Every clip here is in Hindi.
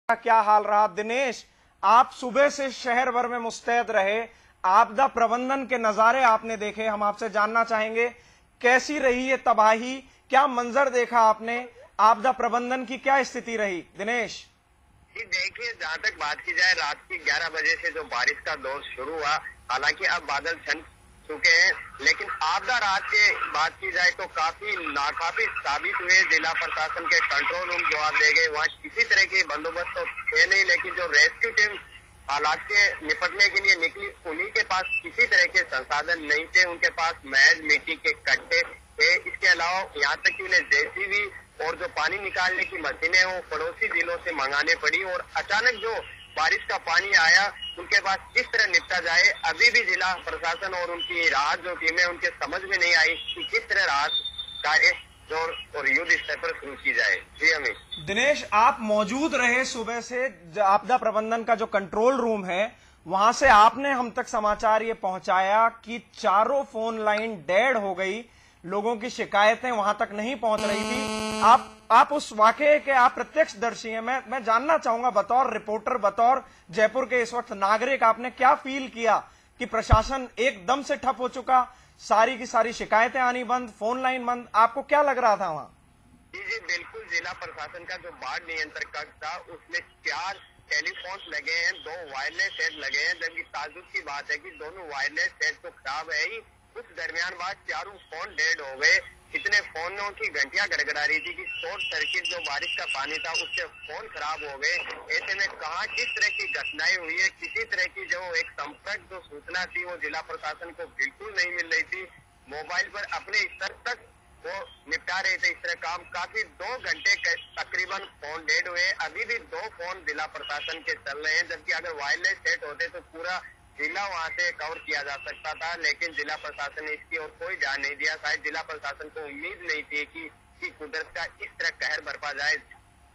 का क्या हाल रहा। दिनेश, आप सुबह से शहर भर में मुस्तैद रहे, आपदा प्रबंधन के नजारे आपने देखे। हम आपसे जानना चाहेंगे कैसी रही ये तबाही, क्या मंजर देखा आपने, आपदा प्रबंधन की क्या स्थिति रही। दिनेश जी देखिए, जहाँ तक बात की जाए रात की 11 बजे से जो बारिश का दौर शुरू हुआ, हालांकि अब बादल छन चुके हैं, लेकिन आपदा रात के बात की जाए तो काफी नाकाफी साबित हुए। जिला प्रशासन के कंट्रोल रूम जवाब दे गए, वहाँ किसी तरह के बंदोबस्त तो थे नहीं, लेकिन जो रेस्क्यू टीम हालात से निपटने के लिए निकली, उन्हीं के पास किसी तरह के संसाधन नहीं थे। उनके पास महज मिट्टी के कट्टे थे। इसके अलावा यहाँ तक कि उन्हें जेसीबी और जो पानी निकालने की मशीनें वो पड़ोसी जिलों से मंगाने पड़ी। और अचानक जो बारिश का पानी आया, उनके पास किस तरह निपटा जाए, अभी भी जिला प्रशासन और उनकी राहत जो टीमें उनके समझ में नहीं आई कि किस तरह राहत कार्य और युद्ध स्तर पर शुरू की जाए। जी अमित। दिनेश, आप मौजूद रहे सुबह से, आपदा प्रबंधन का जो कंट्रोल रूम है वहां से आपने हम तक समाचार ये पहुंचाया कि चारों फोन लाइन डेड हो गई, लोगों की शिकायतें वहां तक नहीं पहुंच रही थी। आप उस वाकये के आप प्रत्यक्षदर्शी हैं। मैं जानना चाहूंगा बतौर रिपोर्टर, बतौर जयपुर के इस वक्त नागरिक, आपने क्या फील किया कि प्रशासन एकदम से ठप हो चुका, सारी की सारी शिकायतें आनी बंद, फोन लाइन बंद, आपको क्या लग रहा था वहां? जी बिल्कुल, जिला प्रशासन का जो बाढ़ नियंत्रण कक्ष था उसमें 4 टेलीफोन लगे हैं, 2 वायरलेस सेट लगे हैं, जबकि ताजुब की बात है कि दोनों वायरलेस सेट तो खराब है ही, कुछ दरमियान बाद चारों फोन डेड हो गए। इतने फोनों की घंटियां गड़गड़ा रही थी कि शॉर्ट सर्किट जो बारिश का पानी था उससे फोन खराब हो गए। ऐसे में कहाँ किस तरह की घटनाएं हुई है, किसी तरह की जो एक संपर्क जो सूचना थी वो जिला प्रशासन को बिल्कुल नहीं मिल रही थी। मोबाइल पर अपने स्तर तक वो निपटा रहे थे इस तरह काम। काफी 2 घंटे तकरीबन फोन डेड हुए। अभी भी 2 फोन जिला प्रशासन के चल रहे हैं, जबकि अगर वायरलेस सेट होते तो पूरा जिला वहां से कवर किया जा सकता था, लेकिन जिला प्रशासन ने इसकी और कोई ध्यान नहीं दिया। शायद जिला प्रशासन को उम्मीद नहीं थी कि कुदरत का इस तरह कहर बरपा जाए।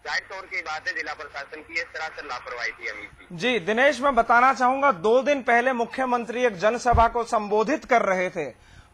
जाहिर तौर की बात है, जिला प्रशासन की इस तरह से लापरवाही थी अमित जी। दिनेश, मैं बताना चाहूंगा 2 दिन पहले मुख्यमंत्री एक जनसभा को संबोधित कर रहे थे।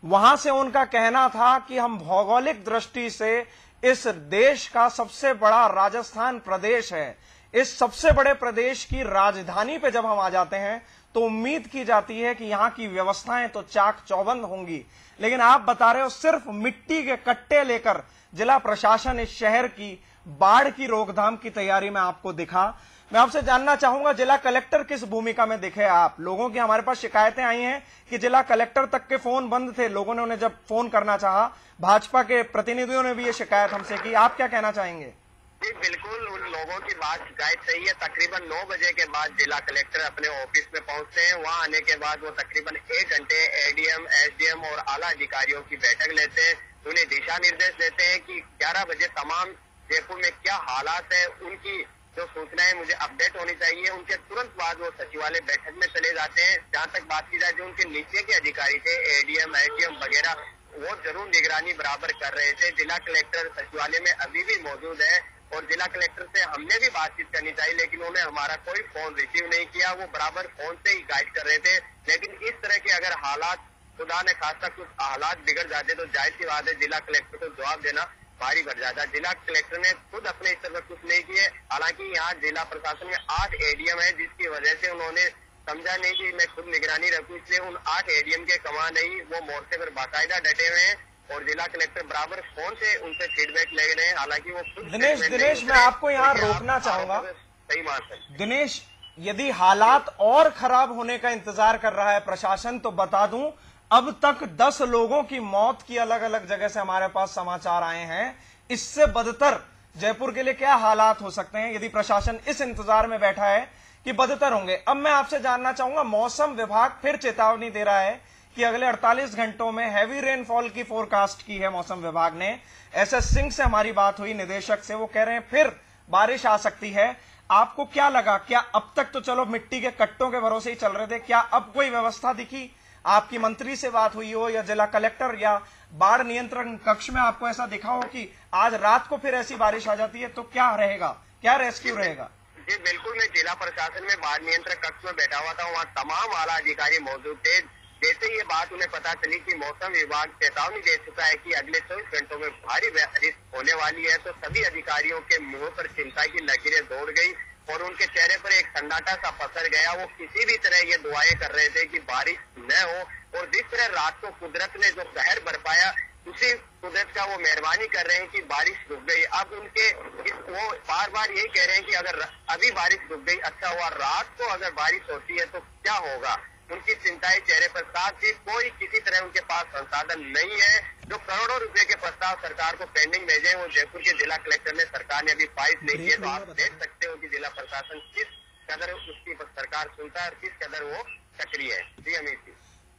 वहां से उनका कहना था कि हम भौगोलिक दृष्टि से इस देश का सबसे बड़ा राजस्थान प्रदेश है, इस सबसे बड़े प्रदेश की राजधानी पे जब हम आ जाते हैं तो उम्मीद की जाती है कि यहाँ की व्यवस्थाएं तो चाक चौबंद होंगी। लेकिन आप बता रहे हो सिर्फ मिट्टी के कट्टे लेकर जिला प्रशासन इस शहर की बाढ़ की रोकथाम की तैयारी में आपको दिखा। मैं आपसे जानना चाहूंगा जिला कलेक्टर किस भूमिका में दिखे आप? लोगों की हमारे पास शिकायतें आई हैं कि जिला कलेक्टर तक के फोन बंद थे, लोगों ने उन्हें जब फोन करना चाहा, भाजपा के प्रतिनिधियों ने भी ये शिकायत हमसे की। आप क्या कहना चाहेंगे? जी बिल्कुल, उन लोगों की बात शिकायत सही है। तकरीबन 9 बजे के बाद जिला कलेक्टर अपने ऑफिस में पहुंचते हैं। वहां आने के बाद वो तकरीबन 1 घंटे एडीएम, एसडीएम और आला अधिकारियों की बैठक लेते हैं। उन्हें दिशा निर्देश देते हैं कि 11 बजे तमाम जयपुर में क्या हालात है, उनकी जो सूचनाएं मुझे अपडेट होनी चाहिए। उनके तुरंत बाद वो सचिवालय बैठक में चले जाते हैं। जहाँ तक बात की जाए, जो उनके नीचे के अधिकारी थे, एडीएम, एसडीएम वगैरह, वो जरूर निगरानी बराबर कर रहे थे। जिला कलेक्टर सचिवालय में अभी भी मौजूद है और जिला कलेक्टर से हमने भी बातचीत करनी चाहिए, लेकिन उन्हें हमारा कोई फोन रिसीव नहीं किया। वो बराबर फोन से ही गाइड कर रहे थे। लेकिन इस तरह के अगर हालात, खुदा ने खासा कुछ हालात बिगड़ जाते तो जाहिर सी बात है जिला कलेक्टर को जवाब देना भारी भर जाता। जिला कलेक्टर ने खुद अपने स्तर पर कुछ नहीं किए। हालांकि यहाँ जिला प्रशासन में 8 एडीएम है, जिसकी वजह से उन्होंने समझा नहीं कि मैं खुद निगरानी रखूं, इसलिए उन 8 एडीएम के कमान नहीं, वो मोर्चे पर बाकायदा डटे हुए हैं और जिला कलेक्टर बराबर फोन से उनसे फीडबैक ले रहे हैं। हालांकि वो खुद दिनेश, मैं आपको यहाँ रोकना चाहूंगा। सही बात है दिनेश, यदि हालात और खराब होने का इंतजार कर रहा है प्रशासन तो बता दूं, अब तक 10 लोगों की मौत की अलग अलग जगह से हमारे पास समाचार आए हैं। इससे बदतर जयपुर के लिए क्या हालात हो सकते हैं यदि प्रशासन इस इंतजार में बैठा है कि बदतर होंगे। अब मैं आपसे जानना चाहूंगा, मौसम विभाग फिर चेतावनी दे रहा है कि अगले 48 घंटों में हैवी रेनफॉल की फोरकास्ट की है मौसम विभाग ने। एसएस सिंह से हमारी बात हुई, निदेशक से, वो कह रहे हैं फिर बारिश आ सकती है। आपको क्या लगा, क्या अब तक तो चलो मिट्टी के कट्टों के भरोसे ही चल रहे थे, क्या अब कोई व्यवस्था दिखी? आपकी मंत्री से बात हुई हो या जिला कलेक्टर या बाढ़ नियंत्रण कक्ष में आपको ऐसा दिखा हो कि आज रात को फिर ऐसी बारिश आ जाती है तो क्या रहेगा, क्या रेस्क्यू रहेगा? जी बिल्कुल, मैं जिला प्रशासन में बाढ़ नियंत्रण कक्ष में बैठा हुआ था। वहाँ तमाम आला अधिकारी मौजूद थे। जैसे ये बात उन्हें पता चली कि मौसम विभाग चेतावनी दे चुका है कि अगले 24 घंटों में भारी बारिश होने वाली है, तो सभी अधिकारियों के मुंह पर चिंता की लकीरें दौड़ गई। और उनके चेहरे पर एक सन्नाटा सा पसर गया। वो किसी भी तरह ये दुआएं कर रहे थे कि बारिश न हो, और जिस तरह रात को कुदरत ने जो कहर बरपाया, उसी कुदरत का वो मेहरबानी कर रहे हैं कि बारिश रुक गई। अब उनके वो बार बार यही कह रहे हैं कि अगर अभी बारिश रुक गई अच्छा हुआ, रात को अगर बारिश होती है तो क्या होगा। उनकी चिंताएं चेहरे पर साफ थी। कोई किसी तरह उनके पास संसाधन नहीं है। जो करोड़ों रुपए के प्रस्ताव सरकार को पेंडिंग भेजे हैं, वो जयपुर के जिला कलेक्टर ने सरकार ने अभी फाइल नहीं किए। तो आप देख सकते हो कि जिला प्रशासन किस कदर उसकी सरकार सुनता है और किस कदर वो सक्रिय है। जी अमित जी।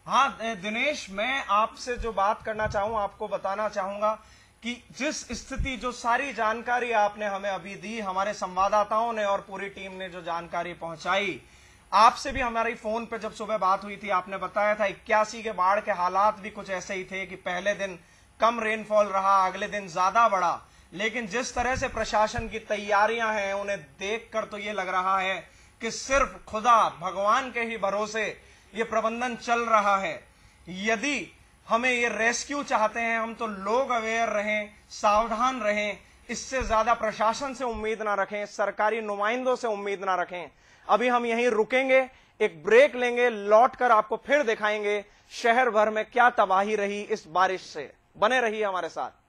हाँ दिनेश, मैं आपसे जो बात करना चाहूँ, आपको बताना चाहूंगा कि जिस स्थिति, जो सारी जानकारी आपने हमें अभी दी, हमारे संवाददाताओं ने और पूरी टीम ने जो जानकारी पहुंचाई, आपसे भी हमारी फोन पे जब सुबह बात हुई थी, आपने बताया था 81 के बाढ़ के हालात भी कुछ ऐसे ही थे कि पहले दिन कम रेनफॉल रहा, अगले दिन ज्यादा बढ़ा। लेकिन जिस तरह से प्रशासन की तैयारियां हैं, उन्हें देखकर तो ये लग रहा है कि सिर्फ खुदा भगवान के ही भरोसे ये प्रबंधन चल रहा है। यदि हमें ये रेस्क्यू चाहते हैं हम, तो लोग अवेयर रहें, सावधान रहें, इससे ज्यादा प्रशासन से उम्मीद ना रखें, सरकारी नुमाइंदों से उम्मीद ना रखें। अभी हम यहीं रुकेंगे, एक ब्रेक लेंगे, लौटकर आपको फिर दिखाएंगे शहर भर में क्या तबाही रही इस बारिश से। बने रहिए हमारे साथ।